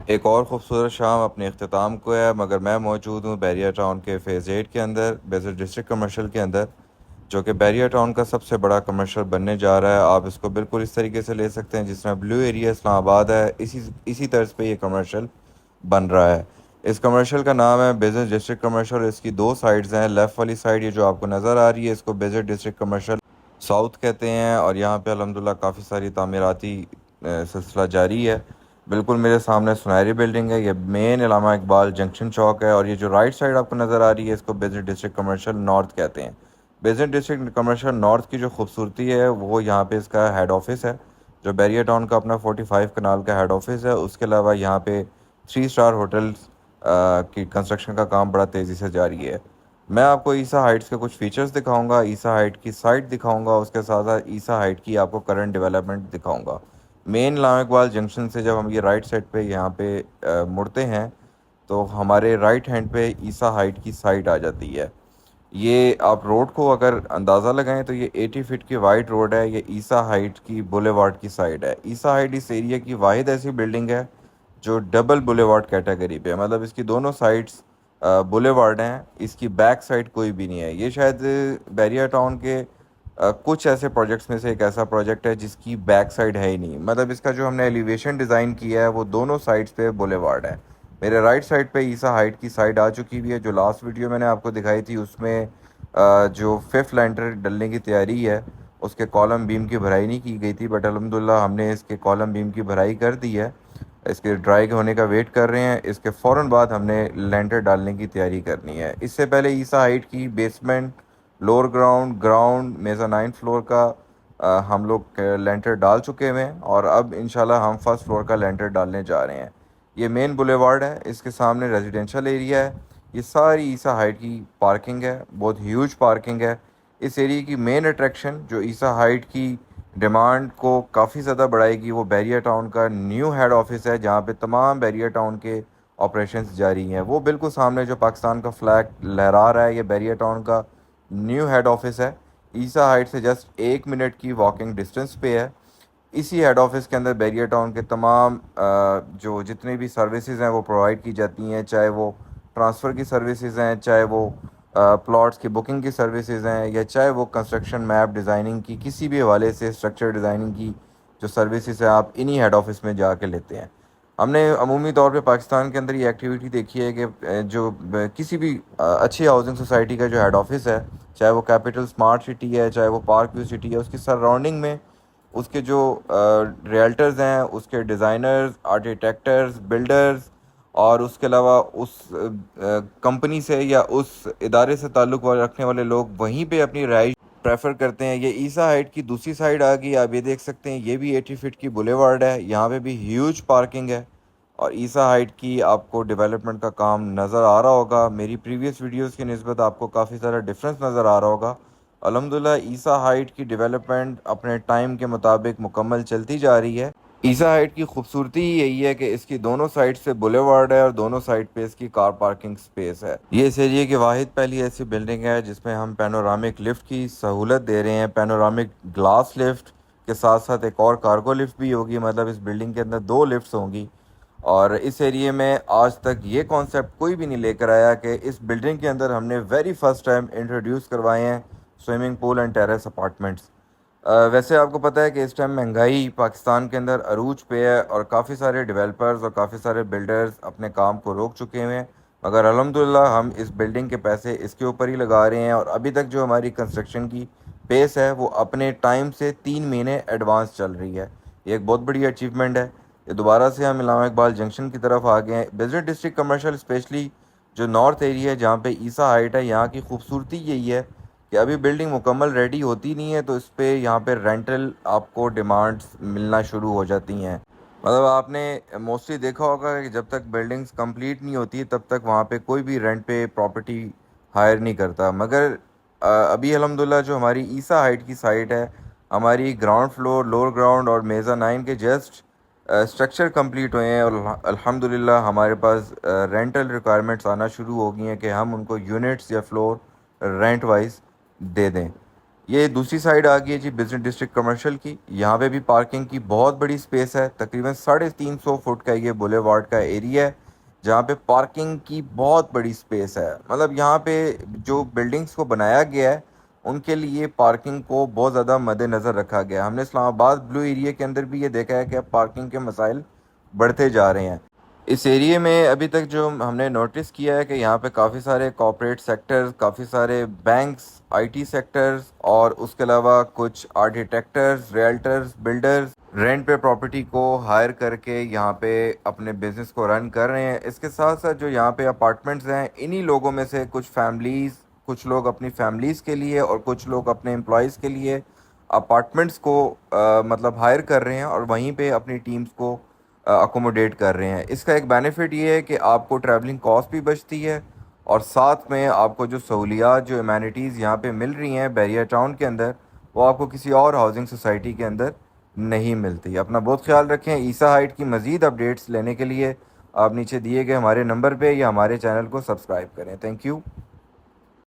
एक और ख़ूबसूरत शाम अपने अख्ताम को है, मगर मैं मौजूद हूँ बैरिया टाउन के फ़ेज़ 8 के अंदर, बेजर डिस्ट्रिक्ट कमर्शियल के अंदर, जो कि बैरिया टाउन का सबसे बड़ा कमर्शियल बनने जा रहा है। आप इसको बिल्कुल इस तरीके से ले सकते हैं जिस तरह ब्लू एरिया इस्लामाबाद है, इसी तर्ज पे ये कमर्शियल बन रहा है। इस कमर्शियल का नाम है बिजनेस डिस्ट्रिक्ट कमर्शियल। इसकी दो साइड्स हैं। लेफ़्ट वाली साइड ये जो आपको नज़र आ रही है, इसको बिजनेस डिस्ट्रिक्ट कमर्शियल साउथ कहते हैं, और यहाँ पे अल्हम्दुलिल्लाह काफ़ी सारी तामीराती सिलसिला जारी है। बिल्कुल मेरे सामने सुनहरी बिल्डिंग है, ये मेन इलामा इकबाल जंक्शन चौक है। और ये जो राइट साइड आपको नज़र आ रही है, इसको बिजनेस डिस्ट्रिक्ट कमर्शियल नॉर्थ कहते हैं। बिजनेस डिस्ट्रिक्ट कमर्शियल नॉर्थ की जो खूबसूरती है वो यहाँ पे इसका हेड ऑफिस है, जो बैरिया टाउन का अपना 45 कनाल का हेड ऑफिस है। उसके अलावा यहाँ पे 3 स्टार होटल्स की कंस्ट्रक्शन का काम बड़ा तेज़ी से जारी है। मैं आपको ईसा हाइट्स के कुछ फीचर्स दिखाऊंगा, ईसा हाइट की साइट दिखाऊंगा, उसके साथ साथ ईसा हाइट की आपको करंट डेवलपमेंट दिखाऊंगा। मेन इलामा इकबाल जंक्शन से जब हम ये राइट साइड पे यहाँ पे मुड़ते हैं, तो हमारे राइट हैंड पे ईसा हाइट की साइट आ जाती है। ये आप रोड को अगर अंदाज़ा लगाएं तो ये 80 फीट की वाइड रोड है। ये ईसा हाइट की बुलेवार्ड की साइड है। ईसा हाइट इस एरिया की वाहिद ऐसी बिल्डिंग है जो डबल बुलेवार्ड कैटेगरी पे है, मतलब इसकी दोनों साइड्स बुलेवार्ड हैं, इसकी बैक साइड कोई भी नहीं है। ये शायद बैरिया टाउन के कुछ ऐसे प्रोजेक्ट्स में से एक ऐसा प्रोजेक्ट है जिसकी बैक साइड है ही नहीं, मतलब इसका जो हमने एलिवेशन डिज़ाइन किया है वो दोनों साइड्स पे बुलेवार्ड है। मेरे राइट साइड पे ईसा हाइट की साइड आ चुकी हुई है। जो लास्ट वीडियो मैंने आपको दिखाई थी उसमें जो फिफ्थ लेंटर डलने की तैयारी है, उसके कॉलम बीम की भराई नहीं की गई थी, बट अलहमदिल्ला हमने इसके कॉलम बीम की भराई कर दी है। इसके ड्राई होने का वेट कर रहे हैं। इसके फ़ौरन बाद हमने लेंटर डालने की तैयारी करनी है। इससे पहले ईसा हाइट की बेसमेंट, लोअर ग्राउंड, मेज़ा 9 फ्लोर का हम लोग लेंटर डाल चुके हुए हैं, और अब इंशाल्लाह हम फर्स्ट फ्लोर का लेंटर डालने जा रहे हैं। ये मेन बुलेवार्ड है, इसके सामने रेजिडेंशियल एरिया है। ये सारी ईसा हाइट की पार्किंग है, बहुत ह्यूज पार्किंग है। इस एरिया की मेन अट्रैक्शन जो ईसा हाइट की डिमांड को काफ़ी ज़्यादा बढ़ाएगी, वो बैरिया टाउन का न्यू हेड ऑफिस है, जहाँ पे तमाम बैरिया टाउन के ऑपरेशंस जारी हैं। वो बिल्कुल सामने जो पाकिस्तान का फ्लैग लहरा रहा है, ये बैरिया टाउन का न्यू हेड ऑफिस है। ईसा हाइट से जस्ट 1 मिनट की वॉकिंग डिस्टेंस पे है। इसी हेड ऑफिस के अंदर बैरिया टाउन के तमाम जो जितने भी सर्विसेज हैं वो प्रोवाइड की जाती हैं, चाहे वो ट्रांसफ़र की सर्विसेज हैं, चाहे वो प्लॉट्स की बुकिंग की सर्विसेज हैं, या चाहे वो कंस्ट्रक्शन मैप डिज़ाइनिंग की किसी भी हवाले से स्ट्रक्चर डिज़ाइनिंग की जो सर्विसेज है, आप इन्हीं हेड ऑफिस में जाके लेते हैं। हमने अमूमी तौर पे पाकिस्तान के अंदर ये एक्टिविटी देखी है कि किसी भी अच्छी हाउसिंग सोसाइटी का जो हेड ऑफिस है, चाहे वो कैपिटल स्मार्ट सिटी है, चाहे वो पार्क व्यू सिटी है, उसकी सराउंडिंग में उसके जो रियल्टर्स हैं, उसके डिज़ाइनर्स, आर्किटेक्टर्स, बिल्डर्स, और उसके अलावा उस कंपनी से या उस इदारे से ताल्लुक़ रखने वाले लोग वहीं पे अपनी रहाइश प्रेफर करते हैं। ये ईसा हाइट की दूसरी साइड आ गई, आप ये देख सकते हैं, ये भी 80 फीट की बुलेवार्ड है, यहाँ पे भी ह्यूज पार्किंग है। और ईसा हाइट की आपको डेवलपमेंट का काम नज़र आ रहा होगा, मेरी प्रीवियस वीडियोस की निस्बत आपको काफ़ी सारा डिफरेंस नज़र आ रहा होगा। अल्हम्दुलिल्लाह ईसा हाइट की डेवलपमेंट अपने टाइम के मुताबिक मुकम्मल चलती जा रही है। ईसा हाइट की खूबसूरती ही यही है कि इसकी दोनों साइड से बुलेवार्ड है और दोनों साइड पे इसकी कार पार्किंग स्पेस है। ये इस एरिया की वाहिद पहली ऐसी बिल्डिंग है जिसमें हम पैनोरामिक लिफ्ट की सहूलत दे रहे हैं। पैनोरामिक ग्लास लिफ्ट के साथ साथ एक और कार्गो लिफ्ट भी होगी, मतलब इस बिल्डिंग के अंदर 2 लिफ्ट्स होंगी। और इस एरिया में आज तक ये कॉन्सेप्ट कोई भी नहीं लेकर आया कि इस बिल्डिंग के अंदर हमने वेरी फर्स्ट टाइम इंट्रोड्यूस करवाए हैं swimming pool and terrace apartments. वैसे आपको पता है कि इस टाइम महंगाई पाकिस्तान के अंदर अरूज पे है, और काफ़ी सारे डेवलपर्स और काफ़ी सारे बिल्डर्स अपने काम को रोक चुके हुए हैं, मगर अल्हम्दुलिल्लाह हम इस बिल्डिंग के पैसे इसके ऊपर ही लगा रहे हैं। और अभी तक जो हमारी कंस्ट्रक्शन की पेस है वो अपने टाइम से 3 महीने एडवांस चल रही है। ये एक बहुत बड़ी अचीवमेंट है। ये दोबारा से हम इलामा इकबाल जंक्शन की तरफ आ गए हैं। बिजनेस डिस्ट्रिक्ट कमर्शियल स्पेशली जो नॉर्थ एरिया है जहाँ पे ईसा हाइट है, यहाँ की खूबसूरती यही है कि अभी बिल्डिंग मुकम्मल रेडी होती नहीं है, तो इस पे यहाँ पे रेंटल आपको डिमांड्स मिलना शुरू हो जाती हैं। मतलब आपने मोस्टली देखा होगा कि जब तक बिल्डिंग्स कंप्लीट नहीं होती तब तक वहाँ पे कोई भी रेंट पे प्रॉपर्टी हायर नहीं करता। मगर अभी अल्हम्दुलिल्लाह जो हमारी ईसा हाइट की साइट है, हमारी ग्राउंड फ्लोर, लोअर ग्राउंड और मेज़ा 9 के जस्ट स्ट्रक्चर कंप्लीट हुए हैं, और अल्हम्दुलिल्लाह हमारे पास रेंटल रिक्वायरमेंट्स आना शुरू हो गई हैं कि हम उनको यूनिट्स या फ्लोर रेंट वाइज दे दें। ये दूसरी साइड आ गई है जी बिजनेस डिस्ट्रिक्ट कमर्शियल की। यहाँ पे भी पार्किंग की बहुत बड़ी स्पेस है, तकरीबन 350 फुट का ये बुलेवार्ड का एरिया है जहाँ पे पार्किंग की बहुत बड़ी स्पेस है। मतलब यहाँ पे जो बिल्डिंग्स को बनाया गया है उनके लिए पार्किंग को बहुत ज़्यादा मद्देनज़र रखा गया है। हमने इस्लामाबाद ब्लू एरिया के अंदर भी ये देखा है कि अब पार्किंग के मसाइल बढ़ते जा रहे हैं। इस एरिया में अभी तक जो हमने नोटिस किया है कि यहाँ पे काफ़ी सारे कॉर्पोरेट सेक्टर्स, काफ़ी सारे बैंक्स, आईटी सेक्टर्स और उसके अलावा कुछ आर्किटेक्टर्स, रियल्टर्स, बिल्डर्स रेंट पे प्रॉपर्टी को हायर करके यहाँ पे अपने बिजनेस को रन कर रहे हैं। इसके साथ साथ जो यहाँ पे अपार्टमेंट्स हैं, इन्हीं लोगों में से कुछ लोग अपनी फैमिलीज़ के लिए और कुछ लोग अपने एम्प्लॉयज़ के लिए अपार्टमेंट्स को मतलब हायर कर रहे हैं और वहीं पे अपनी टीम्स को अकोमोडेट कर रहे हैं। इसका एक बेनिफिट ये है कि आपको ट्रैवलिंग कॉस्ट भी बचती है और साथ में आपको जो सहूलियात, जो एमेनिटीज़ यहाँ पे मिल रही हैं बैरिया टाउन के अंदर, वो आपको किसी और हाउसिंग सोसाइटी के अंदर नहीं मिलती। अपना बहुत ख्याल रखें। ईसा हाइट की मज़ीद अपडेट्स लेने के लिए आप नीचे दिए गए हमारे नंबर पे या हमारे चैनल को सब्सक्राइब करें। Thank you.